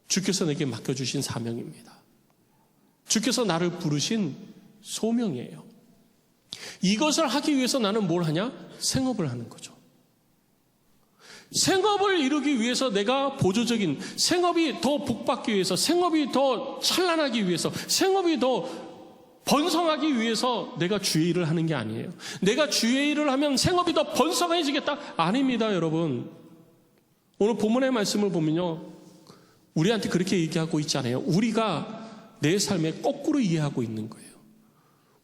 주께서 내게 맡겨주신 사명입니다. 주께서 나를 부르신 소명이에요. 이것을 하기 위해서 나는 뭘 하냐? 생업을 하는 거죠. 생업을 이루기 위해서 내가 보조적인, 생업이 더 복받기 위해서, 생업이 더 찬란하기 위해서, 생업이 더 번성하기 위해서 내가 주의 일을 하는 게 아니에요. 내가 주의 일을 하면 생업이 더 번성해지겠다? 아닙니다, 여러분. 오늘 본문의 말씀을 보면요, 우리한테 그렇게 얘기하고 있지 않아요. 우리가 내 삶에 거꾸로 이해하고 있는 거예요.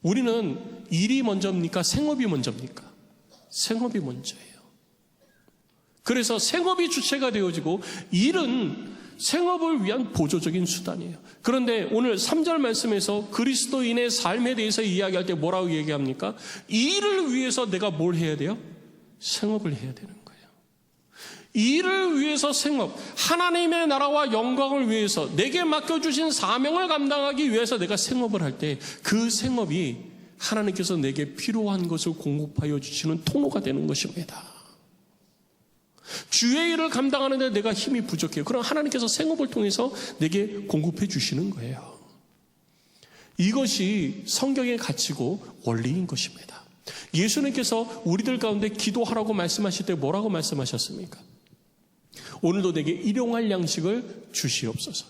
우리는 일이 먼저입니까? 생업이 먼저입니까? 생업이 먼저예요. 그래서 생업이 주체가 되어지고 일은 생업을 위한 보조적인 수단이에요. 그런데 오늘 3절 말씀에서 그리스도인의 삶에 대해서 이야기할 때 뭐라고 얘기합니까? 일을 위해서 내가 뭘 해야 돼요? 생업을 해야 되는 거예요. 일을 위해서 생업, 하나님의 나라와 영광을 위해서 내게 맡겨주신 사명을 감당하기 위해서 내가 생업을 할 때 그 생업이 하나님께서 내게 필요한 것을 공급하여 주시는 통로가 되는 것입니다. 주의 일을 감당하는데 내가 힘이 부족해요. 그럼 하나님께서 생업을 통해서 내게 공급해 주시는 거예요. 이것이 성경의 가치고 원리인 것입니다. 예수님께서 우리들 가운데 기도하라고 말씀하실 때 뭐라고 말씀하셨습니까? 오늘도 내게 일용할 양식을 주시옵소서.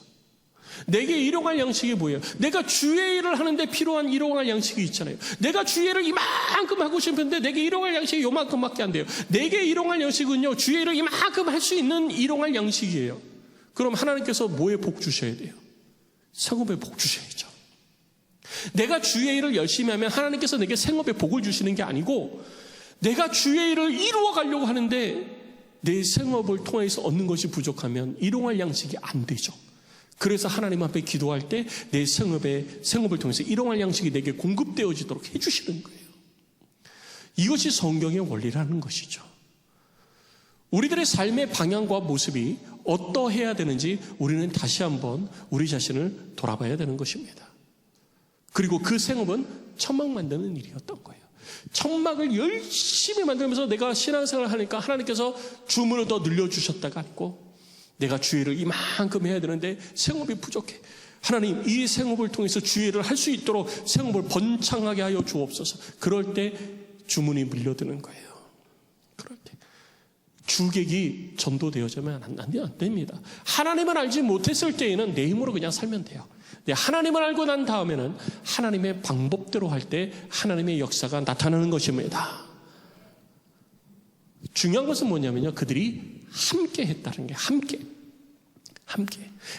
내게 일용할 양식이 뭐예요? 내가 주의 일을 하는데 필요한 일용할 양식이 있잖아요. 내가 주의 일을 이만큼 하고 싶은데 내게 일용할 양식이 요만큼밖에 안 돼요. 내게 일용할 양식은요, 주의 일을 이만큼 할 수 있는 일용할 양식이에요. 그럼 하나님께서 뭐에 복 주셔야 돼요? 생업에 복 주셔야죠. 내가 주의 일을 열심히 하면 하나님께서 내게 생업에 복을 주시는 게 아니고, 내가 주의 일을 이루어 가려고 하는데 내 생업을 통해서 얻는 것이 부족하면 일용할 양식이 안 되죠. 그래서 하나님 앞에 기도할 때 내 생업을 통해서 일용할 양식이 내게 공급되어지도록 해주시는 거예요. 이것이 성경의 원리라는 것이죠. 우리들의 삶의 방향과 모습이 어떠해야 되는지 우리는 다시 한번 우리 자신을 돌아봐야 되는 것입니다. 그리고 그 생업은 천막 만드는 일이었던 거예요. 천막을 열심히 만들면서 내가 신앙생활을 하니까 하나님께서 주문을 더 늘려주셨다가 아니고, 내가 주의를 이만큼 해야 되는데 생업이 부족해. 하나님, 이 생업을 통해서 주의를 할 수 있도록 생업을 번창하게 하여 주옵소서. 그럴 때 주문이 밀려드는 거예요. 그럴 때 주객이 전도되어지면 안 됩니다. 하나님을 알지 못했을 때에는 내 힘으로 그냥 살면 돼요. 하나님을 알고 난 다음에는 하나님의 방법대로 할 때 하나님의 역사가 나타나는 것입니다. 중요한 것은 뭐냐면요, 그들이 함께 했다는 게, 함께.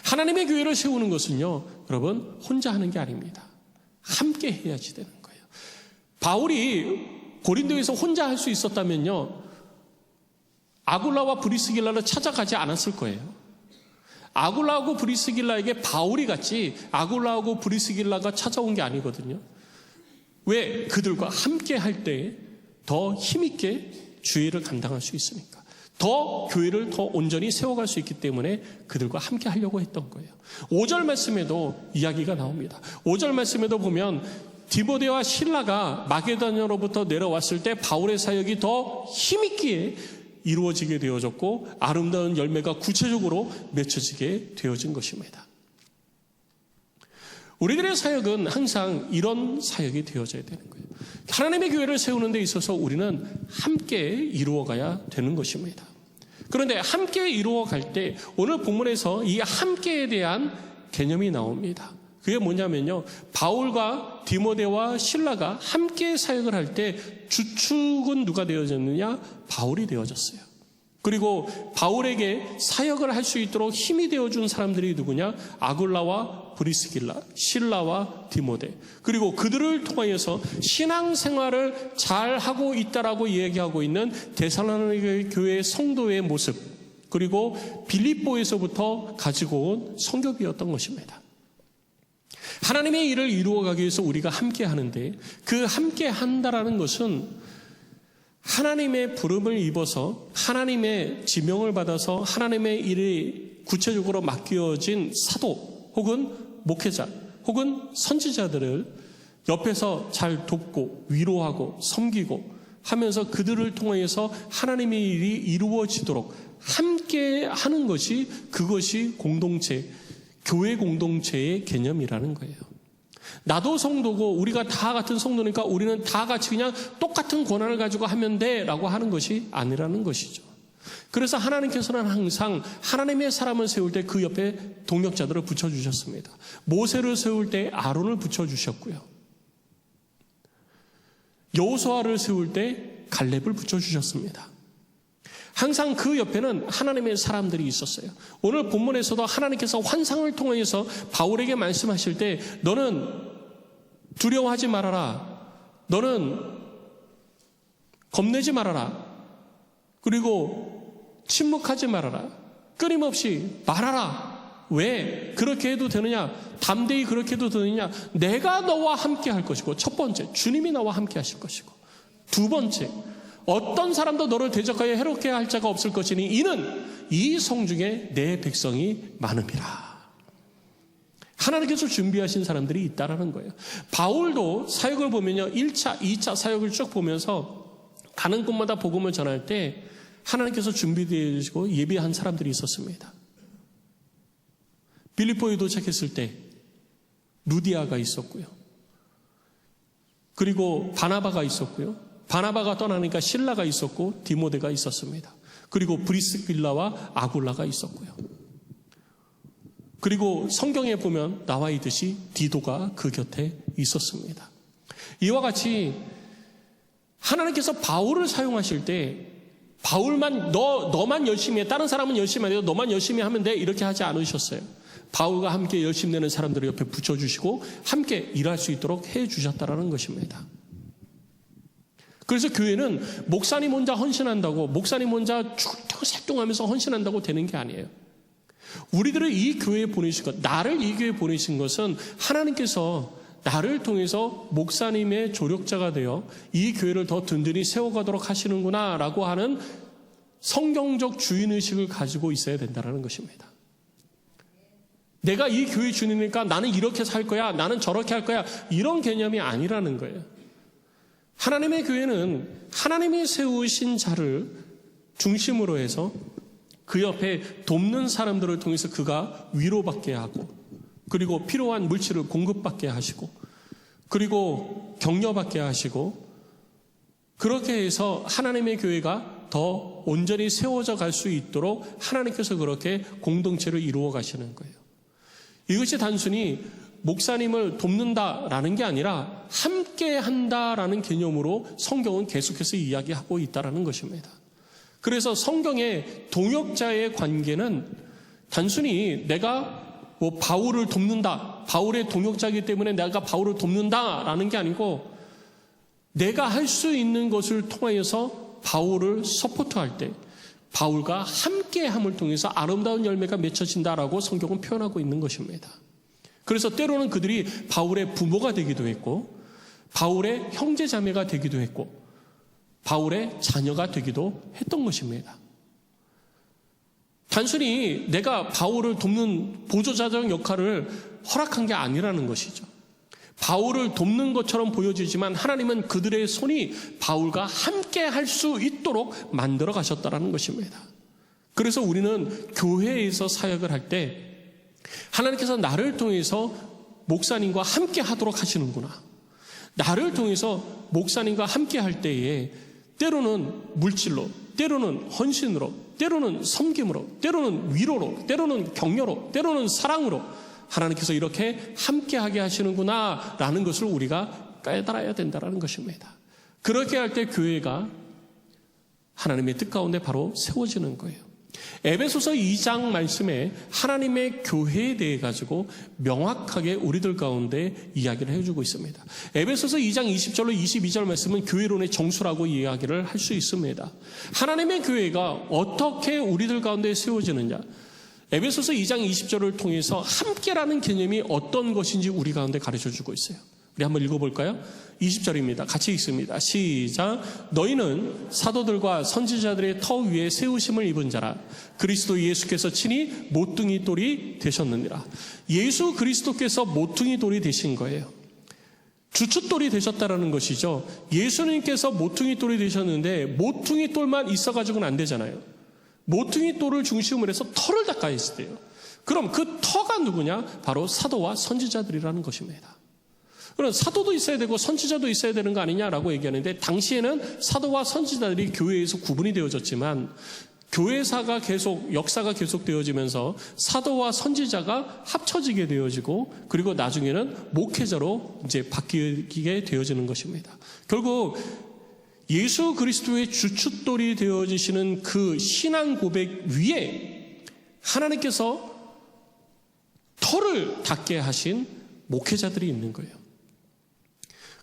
하나님의 교회를 세우는 것은요, 여러분, 혼자 하는 게 아닙니다. 함께 해야지 되는 거예요. 바울이 고린도에서 혼자 할 수 있었다면요, 아굴라와 브리스길라를 찾아가지 않았을 거예요. 아굴라하고 브리스길라에게 바울이 갔지 아굴라하고 브리스길라가 찾아온 게 아니거든요. 왜? 그들과 함께 할 때 더 힘있게 주의를 감당할 수 있으니까, 더 교회를 더 온전히 세워갈 수 있기 때문에 그들과 함께 하려고 했던 거예요. 5절 말씀에도 이야기가 나옵니다. 5절 말씀에도 보면 디모데와 실라가 마게도냐로부터 내려왔을 때 바울의 사역이 더 힘있기에 이루어지게 되어졌고, 아름다운 열매가 구체적으로 맺혀지게 되어진 것입니다. 우리들의 사역은 항상 이런 사역이 되어져야 되는 거예요. 하나님의 교회를 세우는 데 있어서 우리는 함께 이루어가야 되는 것입니다. 그런데 함께 이루어갈 때 오늘 본문에서 이 함께에 대한 개념이 나옵니다. 그게 뭐냐면요, 바울과 디모데와 실라가 함께 사역을 할 때 주축은 누가 되어졌느냐? 바울이 되어졌어요. 그리고 바울에게 사역을 할 수 있도록 힘이 되어준 사람들이 누구냐? 아굴라와 브리스길라, 실라와 디모데. 그리고 그들을 통하여서 신앙생활을 잘하고 있다라고 이야기하고 있는 데살로니가 교회 성도의 모습, 그리고 빌립보에서부터 가지고 온 성교비였던 것입니다. 하나님의 일을 이루어가기 위해서 우리가 함께 하는데, 그 함께 한다라는 것은 하나님의 부름을 입어서 하나님의 지명을 받아서 하나님의 일이 구체적으로 맡겨진 사도 혹은 목회자 혹은 선지자들을 옆에서 잘 돕고 위로하고 섬기고 하면서 그들을 통해서 하나님의 일이 이루어지도록 함께 하는 것이, 그것이 공동체, 교회 공동체의 개념이라는 거예요. 나도 성도고 우리가 다 같은 성도니까 우리는 다 같이 그냥 똑같은 권한을 가지고 하면 돼 라고 하는 것이 아니라는 것이죠. 그래서 하나님께서는 항상 하나님의 사람을 세울 때 그 옆에 동역자들을 붙여주셨습니다. 모세를 세울 때 아론을 붙여주셨고요, 여호수아를 세울 때 갈렙을 붙여주셨습니다. 항상 그 옆에는 하나님의 사람들이 있었어요. 오늘 본문에서도 하나님께서 환상을 통해서 바울에게 말씀하실 때 너는 두려워하지 말아라, 너는 겁내지 말아라, 그리고 침묵하지 말아라, 끊임없이 말하라. 왜 그렇게 해도 되느냐? 담대히 그렇게 해도 되느냐? 내가 너와 함께 할 것이고, 첫 번째, 주님이 나와 함께 하실 것이고, 두 번째, 어떤 사람도 너를 대적하여 해롭게 할 자가 없을 것이니 이는 이 성중에 내 백성이 많음이라. 하나님께서 준비하신 사람들이 있다라는 거예요. 바울도 사역을 보면요, 1차, 2차 사역을 쭉 보면서 가는 곳마다 복음을 전할 때 하나님께서 준비되어 주시고 예비한 사람들이 있었습니다. 빌립보에 도착했을 때 루디아가 있었고요, 그리고 바나바가 있었고요, 바나바가 떠나니까 실라가 있었고 디모데가 있었습니다. 그리고 브리스길라와 아굴라가 있었고요. 그리고 성경에 보면 나와 있듯이 디도가 그 곁에 있었습니다. 이와 같이 하나님께서 바울을 사용하실 때 바울만 너만 열심히 해, 다른 사람은 열심히 안 해도 너만 열심히 하면 돼, 이렇게 하지 않으셨어요. 바울과 함께 열심히 내는 사람들을 옆에 붙여주시고 함께 일할 수 있도록 해주셨다라는 것입니다. 그래서 교회는 목사님 혼자 헌신한다고, 목사님 혼자 출동살동하면서 헌신한다고 되는 게 아니에요. 우리들을 이 교회에 보내신 것, 나를 이 교회에 보내신 것은 하나님께서 나를 통해서 목사님의 조력자가 되어 이 교회를 더 든든히 세워가도록 하시는구나 라고 하는 성경적 주인의식을 가지고 있어야 된다는 것입니다. 내가 이 교회 주인이니까 나는 이렇게 살 거야, 나는 저렇게 할 거야, 이런 개념이 아니라는 거예요. 하나님의 교회는 하나님이 세우신 자를 중심으로 해서 그 옆에 돕는 사람들을 통해서 그가 위로받게 하고, 그리고 필요한 물질을 공급받게 하시고, 그리고 격려받게 하시고, 그렇게 해서 하나님의 교회가 더 온전히 세워져 갈 수 있도록 하나님께서 그렇게 공동체를 이루어 가시는 거예요. 이것이 단순히 목사님을 돕는다라는 게 아니라 함께 한다라는 개념으로 성경은 계속해서 이야기하고 있다는 것입니다. 그래서 성경의 동역자의 관계는 단순히 내가 바울을 돕는다, 바울의 동역자이기 때문에 내가 바울을 돕는다라는 게 아니고, 내가 할 수 있는 것을 통하여서 바울을 서포트할 때 바울과 함께함을 통해서 아름다운 열매가 맺혀진다라고 성경은 표현하고 있는 것입니다. 그래서 때로는 그들이 바울의 부모가 되기도 했고, 바울의 형제자매가 되기도 했고, 바울의 자녀가 되기도 했던 것입니다. 단순히 내가 바울을 돕는 보조자적 역할을 허락한 게 아니라는 것이죠. 바울을 돕는 것처럼 보여지지만 하나님은 그들의 손이 바울과 함께 할 수 있도록 만들어 가셨다는 것입니다. 그래서 우리는 교회에서 사역을 할 때 하나님께서 나를 통해서 목사님과 함께 하도록 하시는구나, 나를 통해서 목사님과 함께 할 때에 때로는 물질로, 때로는 헌신으로, 때로는 섬김으로, 때로는 위로로, 때로는 격려로, 때로는 사랑으로 하나님께서 이렇게 함께하게 하시는구나 라는 것을 우리가 깨달아야 된다는 것입니다. 그렇게 할 때 교회가 하나님의 뜻 가운데 바로 세워지는 거예요. 에베소서 2장 말씀에 하나님의 교회에 대해 가지고 명확하게 우리들 가운데 이야기를 해주고 있습니다. 에베소서 2장 20절로 22절 말씀은 교회론의 정수라고 이야기를 할 수 있습니다. 하나님의 교회가 어떻게 우리들 가운데 세워지느냐, 에베소서 2장 20절을 통해서 함께라는 개념이 어떤 것인지 우리 가운데 가르쳐주고 있어요. 우리 한번 읽어볼까요? 20절입니다. 같이 읽습니다. 시작. 너희는 사도들과 선지자들의 터 위에 세우심을 입은 자라. 그리스도 예수께서 친히 모퉁이 돌이 되셨느니라. 예수 그리스도께서 모퉁이 돌이 되신 거예요. 주춧돌이 되셨다라는 것이죠. 예수님께서 모퉁이 돌이 되셨는데 모퉁이 돌만 있어가지고는 안 되잖아요. 모퉁이 돌을 중심으로 해서 터를 닦아야 돼요. 그럼 그 터가 누구냐? 바로 사도와 선지자들이라는 것입니다. 그럼 사도도 있어야 되고 선지자도 있어야 되는 거 아니냐라고 얘기하는데, 당시에는 사도와 선지자들이 교회에서 구분이 되어졌지만 교회사가 계속, 역사가 계속 되어지면서 사도와 선지자가 합쳐지게 되어지고, 그리고 나중에는 목회자로 이제 바뀌게 되어지는 것입니다. 결국 예수 그리스도의 주춧돌이 되어지시는 그 신앙 고백 위에 하나님께서 터를 닦게 하신 목회자들이 있는 거예요.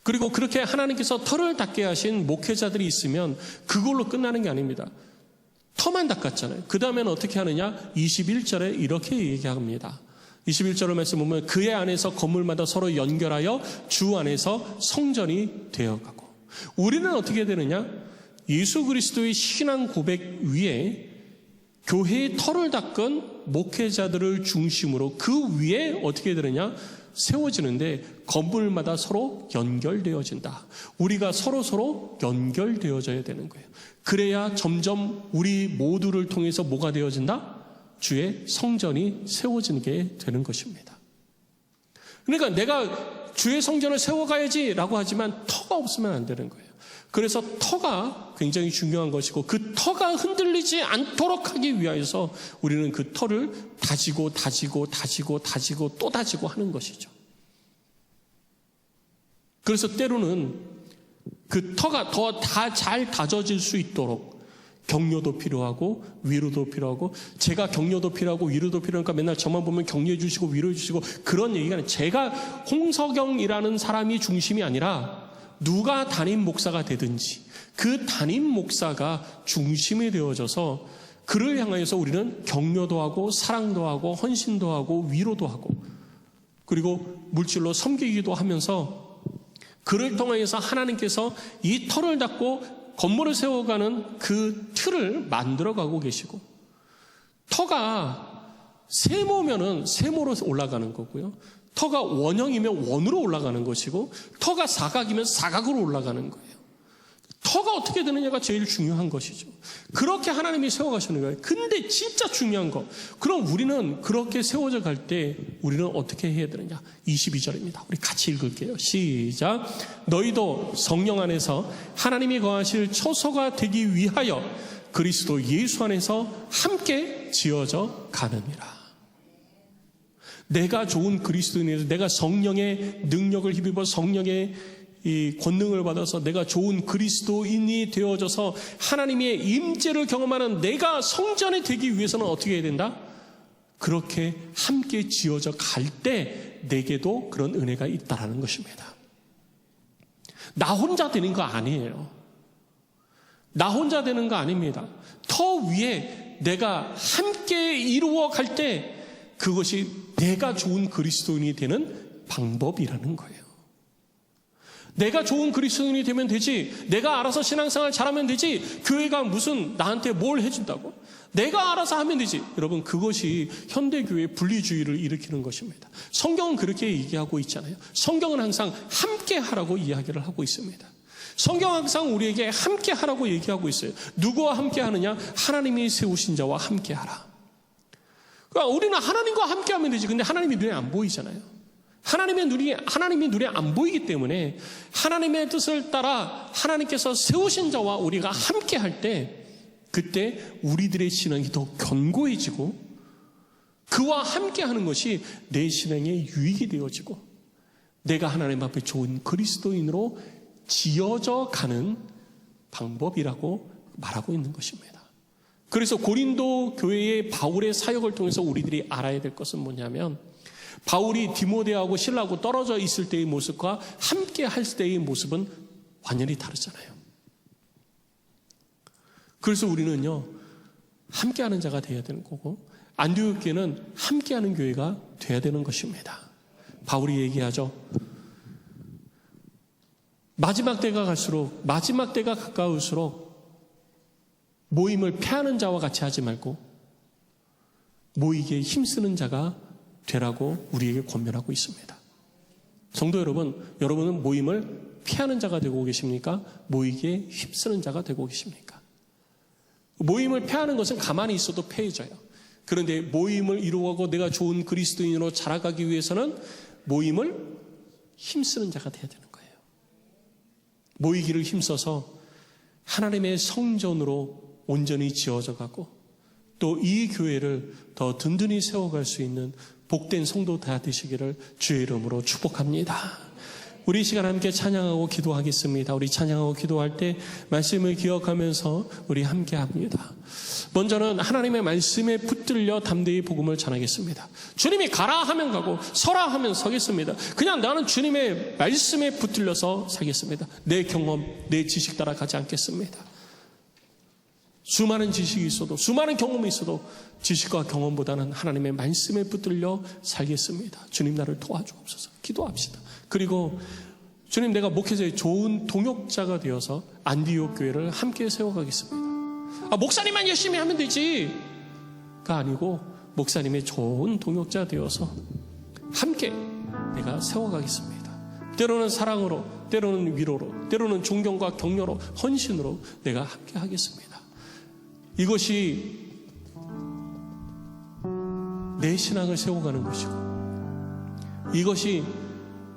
그리고 그렇게 하나님께서 터를 닦게 하신 목회자들이 있으면 그걸로 끝나는 게 아닙니다. 터만 닦았잖아요. 그 다음에는 어떻게 하느냐? 21절에 이렇게 얘기합니다. 21절을 말씀 보면 그의 안에서 건물마다 서로 연결하여 주 안에서 성전이 되어가고, 우리는 어떻게 되느냐? 예수 그리스도의 신앙 고백 위에 교회의 터를 닦은 목회자들을 중심으로 그 위에 어떻게 되느냐? 세워지는데 건물마다 서로 연결되어진다. 우리가 서로 연결되어져야 되는 거예요. 그래야 점점 우리 모두를 통해서 뭐가 되어진다? 주의 성전이 세워지게 되는 것입니다. 그러니까 내가 주의 성전을 세워가야지 라고 하지만 터가 없으면 안 되는 거예요. 그래서 터가 굉장히 중요한 것이고 그 터가 흔들리지 않도록 하기 위하여서 우리는 그 터를 다지고 또 다지고 하는 것이죠. 그래서 때로는 그 터가 더 잘 다져질 수 있도록 격려도 필요하고 위로도 필요하고, 제가 격려도 필요하고 위로도 필요하니까 맨날 저만 보면 격려해 주시고 위로해 주시고 그런 얘기가 아니라, 제가 홍석영이라는 사람이 중심이 아니라 누가 담임 목사가 되든지 그 담임 목사가 중심이 되어져서 그를 향하여서 우리는 격려도 하고 사랑도 하고 헌신도 하고 위로도 하고, 그리고 물질로 섬기기도 하면서 그를 통하여서 하나님께서 이 터를 닫고 건물을 세워가는 그 틀을 만들어가고 계시고, 터가 세모면은 세모로 올라가는 거고요, 터가 원형이면 원으로 올라가는 것이고, 터가 사각이면 사각으로 올라가는 거예요. 터가 어떻게 되느냐가 제일 중요한 것이죠. 그렇게 하나님이 세워가시는 거예요. 근데 진짜 중요한 거, 그럼 우리는 그렇게 세워져 갈 때 우리는 어떻게 해야 되느냐? 22절입니다. 우리 같이 읽을게요. 시작. 너희도 성령 안에서 하나님이 거하실 처소가 되기 위하여 그리스도 예수 안에서 함께 지어져 가느니라. 내가 좋은 그리스도인에서, 내가 성령의 능력을 힘입어 성령의 이 권능을 받아서 내가 좋은 그리스도인이 되어져서 하나님의 임재를 경험하는 내가 성전이 되기 위해서는 어떻게 해야 된다? 그렇게 함께 지어져 갈 때 내게도 그런 은혜가 있다라는 것입니다. 나 혼자 되는 거 아니에요. 나 혼자 되는 거 아닙니다. 터 위에 내가 함께 이루어 갈 때 그것이 내가 좋은 그리스도인이 되는 방법이라는 거예요. 내가 좋은 그리스도인이 되면 되지, 내가 알아서 신앙생활 잘하면 되지, 교회가 무슨 나한테 뭘 해준다고, 내가 알아서 하면 되지. 여러분, 그것이 현대교회의 분리주의를 일으키는 것입니다. 성경은 그렇게 얘기하고 있잖아요. 성경은 항상 함께 하라고 이야기를 하고 있습니다. 성경은 항상 우리에게 함께 하라고 얘기하고 있어요. 누구와 함께 하느냐? 하나님이 세우신 자와 함께 하라. 그러니까 우리는 하나님과 함께 하면 되지. 근데 하나님이 눈에 안 보이잖아요. 하나님이 눈에 안 보이기 때문에 하나님의 뜻을 따라 하나님께서 세우신 자와 우리가 함께 할 때, 그때 우리들의 신앙이 더 견고해지고 그와 함께 하는 것이 내 신앙의 유익이 되어지고 내가 하나님 앞에 좋은 그리스도인으로 지어져 가는 방법이라고 말하고 있는 것입니다. 그래서 고린도 교회의 바울의 사역을 통해서 우리들이 알아야 될 것은 뭐냐면, 바울이 디모데하고 실라하고 떨어져 있을 때의 모습과 함께 할 때의 모습은 완전히 다르잖아요. 그래서 우리는요, 함께하는 자가 되어야 되는 거고, 안디옥 교회는 함께하는 교회가 되어야 되는 것입니다. 바울이 얘기하죠. 마지막 때가 갈수록, 마지막 때가 가까울수록 모임을 패하는 자와 같이 하지 말고 모이기에 힘쓰는 자가 되라고 우리에게 권면하고 있습니다. 성도 여러분, 여러분은 모임을 피하는 자가 되고 계십니까? 모이기에 힘쓰는 자가 되고 계십니까? 모임을 패하는 것은 가만히 있어도 패해져요. 그런데 모임을 이루어가고 내가 좋은 그리스도인으로 자라가기 위해서는 모임을 힘쓰는 자가 되어야 되는 거예요. 모이기를 힘써서 하나님의 성전으로 온전히 지어져 가고 또 이 교회를 더 든든히 세워갈 수 있는 복된 성도 다 되시기를 주의 이름으로 축복합니다. 우리 시간 함께 찬양하고 기도하겠습니다. 우리 찬양하고 기도할 때 말씀을 기억하면서 우리 함께 합니다. 먼저는 하나님의 말씀에 붙들려 담대히 복음을 전하겠습니다. 주님이 가라 하면 가고 서라 하면 서겠습니다. 그냥 나는 주님의 말씀에 붙들려서 살겠습니다. 내 경험, 내 지식 따라 가지 않겠습니다. 수많은 지식이 있어도, 수많은 경험이 있어도 지식과 경험보다는 하나님의 말씀에 붙들려 살겠습니다. 주님 나를 도와주옵소서. 기도합시다. 그리고 주님, 내가 목회자의 좋은 동역자가 되어서 안디옥 교회를 함께 세워가겠습니다. 목사님만 열심히 하면 되지가 아니고 목사님의 좋은 동역자 되어서 함께 내가 세워가겠습니다. 때로는 사랑으로, 때로는 위로로, 때로는 존경과 격려로, 헌신으로 내가 함께 하겠습니다. 이것이 내 신앙을 세워가는 것이고, 이것이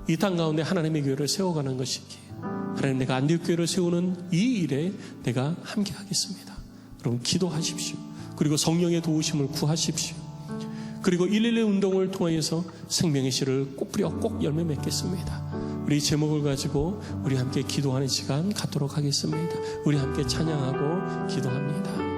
이 땅 가운데 하나님의 교회를 세워가는 것이기에 하나님 내가 안디옥교회를 세우는 이 일에 내가 함께 하겠습니다. 여러분 기도하십시오. 그리고 성령의 도우심을 구하십시오. 그리고 112 운동을 통해서 생명의 씨를 꼭 뿌려 꼭 열매 맺겠습니다. 우리 제목을 가지고 우리 함께 기도하는 시간 갖도록 하겠습니다. 우리 함께 찬양하고 기도합니다.